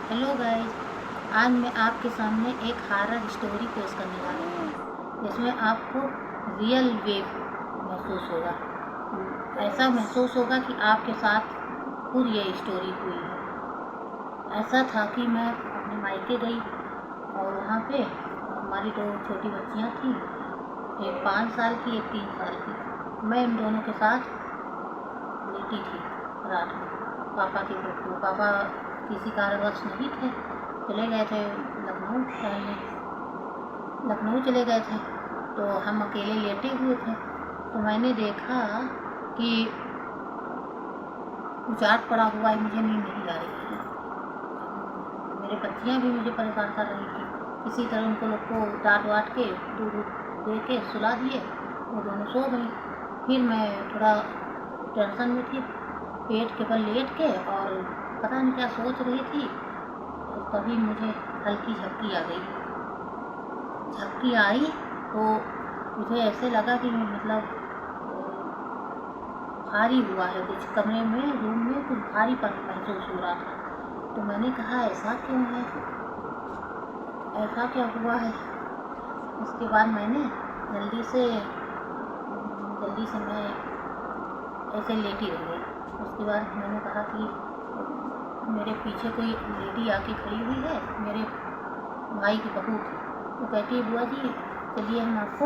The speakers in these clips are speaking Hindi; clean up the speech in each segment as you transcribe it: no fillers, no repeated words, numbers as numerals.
हेलो गाइस, आज मैं आपके सामने एक हॉरर स्टोरी पेश करने जा रही हूँ जिसमें आपको रियल वेव महसूस होगा। ऐसा महसूस होगा कि आपके साथ खुद ये स्टोरी हुई है। ऐसा था कि मैं अपने मायके गई और वहाँ पे हमारी दो छोटी बच्चियाँ थीं, एक 5 साल की, एक 3 साल की। मैं इन दोनों के साथ लेटी थी रात में। पापा किसी कारणवश नहीं थे, चले गए थे लखनऊ टहलने, लखनऊ चले गए थे। तो हम अकेले लेटे हुए थे। तो मैंने देखा कि उचाट पड़ा हुआ है, मुझे नींद नहीं आ रही थी। मेरे बच्चियाँ भी मुझे परेशान कर रही थी। किसी तरह उनको लोग को डांट वाट के दूध दे के सुला दिए, वो दोनों सो गई। फिर मैं थोड़ा टेंशन में थी, पेट के बल लेट के और पता नहीं क्या सोच रही थी। तो तभी मुझे हल्की झपकी आ गई। झपकी आई तो मुझे ऐसे लगा कि मतलब भारी हुआ है कुछ, कमरे में, रूम में कुछ भारीपन महसूस हो रहा था। तो मैंने कहा ऐसा क्यों है, ऐसा क्या हुआ है। उसके बाद मैंने जल्दी से मैं ऐसे लेटी रह गई। उसके बाद मैंने कहा कि मेरे पीछे कोई लेडी आके खड़ी हुई है, मेरे भाई की बहू थी। वो कहती है बुआ जी चलिए हम आपको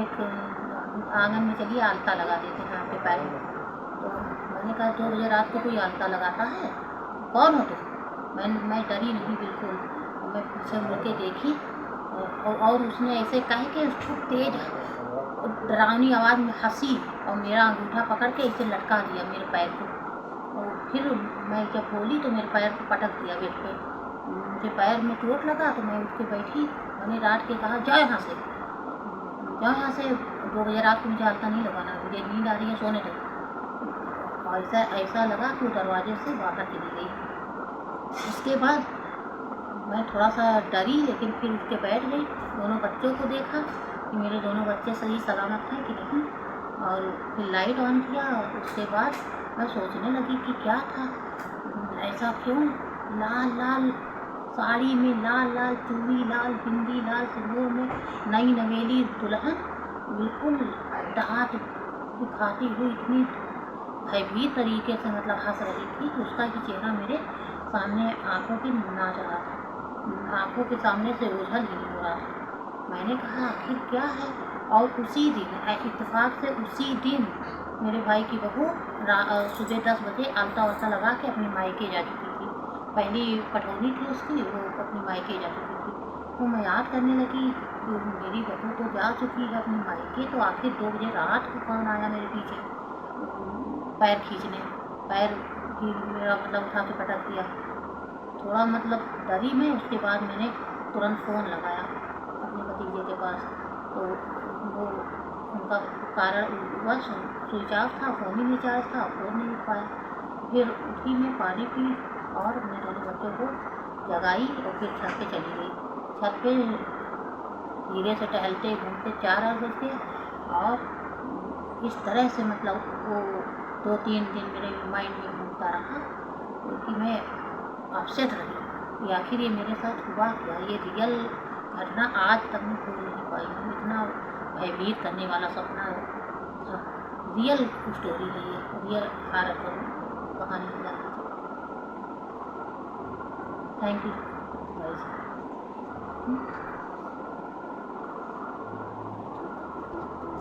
एक आंगन में चलिए आलता लगा देते हैं आपके पैर में। तो मैंने कहा 2 बजे रात को कोई आलता लगाता है, कौन हो तुम। मैं डरी नहीं बिल्कुल। मैं पीछे मुड़ के देखी और उसने ऐसे कह के उसको तेज डरावनी आवाज़ में हंसी और मेरा अंगूठा पकड़ के इसे लटका दिया मेरे पैर को। और फिर मैं जब बोली तो मेरे पैर को पटक दिया बेड पे। मुझे पैर में चोट लगा तो मैं उठ के बैठी। मैंने डांट के कहा जाओ यहाँ से, जाओ यहाँ से, 2 बजे रात को मुझे आलता नहीं लगाना, मुझे नींद आ रही है, सोने दो। और ऐसा लगा कि वो दरवाजे से बाहर चली गई। उसके बाद मैं थोड़ा सा डरी, लेकिन फिर उठ के बैठ गई। दोनों बच्चों को देखा कि मेरे दोनों बच्चे सही सलामत हैं कि नहीं, और फिर लाइट ऑन किया। उसके बाद मैं सोचने लगी कि क्या था, ऐसा क्यों। लाल लाल साड़ी में, लाल लाल चूड़ी, लाल बिंदी, लाल सिंदूर में नई नवेली दुल्हन बिल्कुल दांत दिखाती हुई इतनी भयभीत तरीके से मतलब हंस रही थी कि उसका ही चेहरा मेरे सामने आंखों के नाच रहा था, आंखों के सामने से ओझल ही हो रहा था। मैंने कहा आखिर क्या है। और उसी दिन इत्तेफाक से उसी दिन मेरे भाई की बहू सुबह 10 बजे आलता वालता लगा के अपने मायके जा चुकी थी। पहली पटौनी थी उसकी, वो अपने मायके जा चुकी थी। तो मैं याद करने लगी मेरी बहू तो जा चुकी है अपने मायके, तो आखिर 2 बजे रात को कौन आया मेरे पीछे पैर खींचने। पैर ही मेरा मतलब उठा के पटक दिया। थोड़ा मतलब डरी मैं। उसके बाद मैंने तुरंत फ़ोन लगाया अपने भतीजे के पास। तो वो उनका कारण बस स्विच ऑफ था, फ़ोन ही नहीं चार्ज था, फ़ोन नहीं उठ पाया। फिर उठी मैं, पानी पी और अपने दोनों बच्चों को जगाई और फिर छत पे चली गई। छत पे धीरे से टहलते घूमते 4 बजे, और इस तरह से मतलब वो 2-3 दिन मेरे माइंड में घूमता रहा, क्योंकि मैं अपसेट रही कि आखिर ये मेरे साथ हुआ क्या। ये रियल घटना आज तक मैं भूल नहीं पाई हूँ। इतना भयभीत करने वाला सपना था। रियल स्टोरी है ये, रियल हॉरर कहानी है। Thank you guys.